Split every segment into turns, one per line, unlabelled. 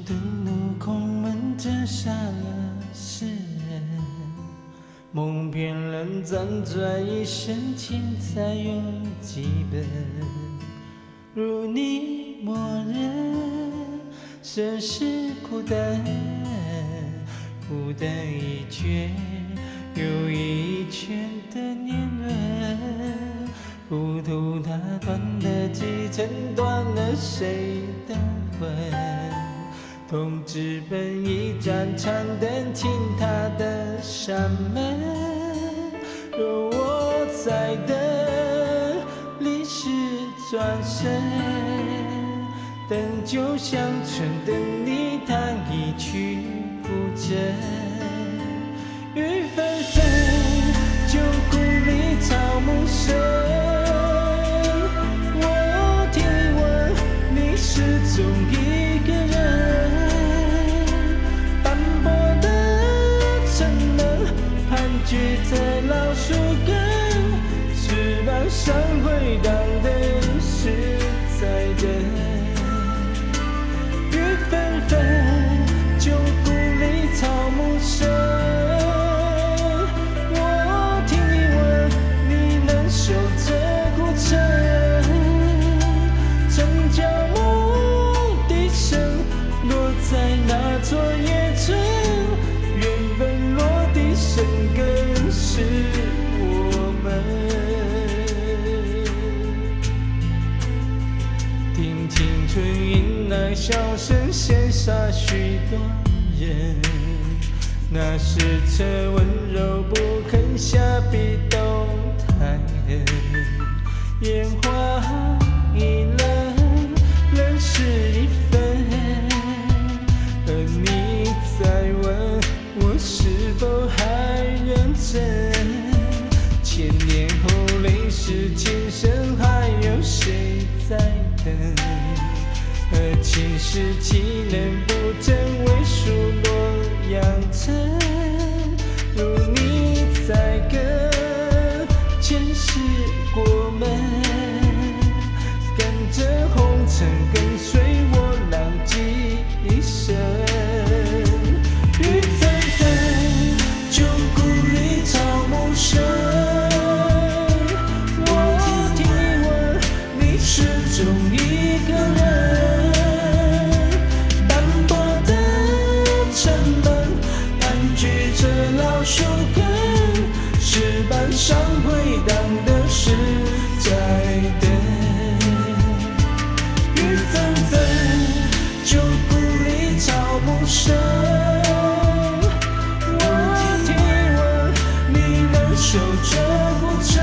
的路空门折煞了世人，梦骗人辗转一生，钱财有几本？如你默认，世事苦等，苦等一圈又一圈的年轮，糊涂它断了几层，断了谁的魂？痛直奔一盏长灯，倾塌的山门。若我在等，历史转身，等就像春灯里弹一曲古筝。雨纷纷，旧故里草木深。我听闻你始终一个人，斑驳的城门盘踞在老树根，石板上回荡的是在等。雨纷纷，旧故里草木深。那座野村，缘分落地生根是我们。听青春迎来笑声，羡煞许多人。那时车温柔不肯下笔都太狠，烟花易冷，人事已分。而你在问我是否还认真？1000年后泪湿情深，还有谁在等？而情是岂能不真，为数落阳尘？如你在跟，前世过门，跟着红尘，跟随我浪迹一生。雨纷纷，旧故里草木深。我听闻你始终一个人，斑驳的城门盘踞着老树根，石板上回荡的是在等。雨纷纷，旧故里草木深。我听闻你仍守着古城，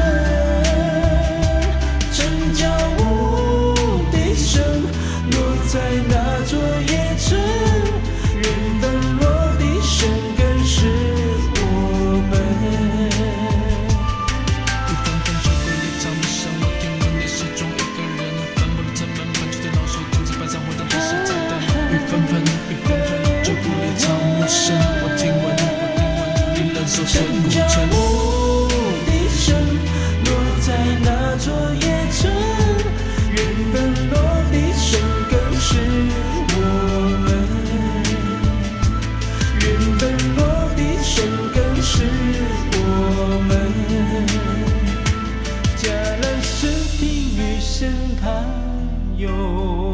城郊牧笛声落在那座野村，缘分落地生根是我们。
雨纷纷，旧故里草木深，我听闻你始终一个人，斑驳的城门盘踞在老树根，石板上回荡的是在等。雨纷纷，旧故里草木深，我听闻你仍守着古城。
牧笛声落在那座野村，缘分落地生根是我们。缘分落地生根是我们。戛然生听雨声旁有。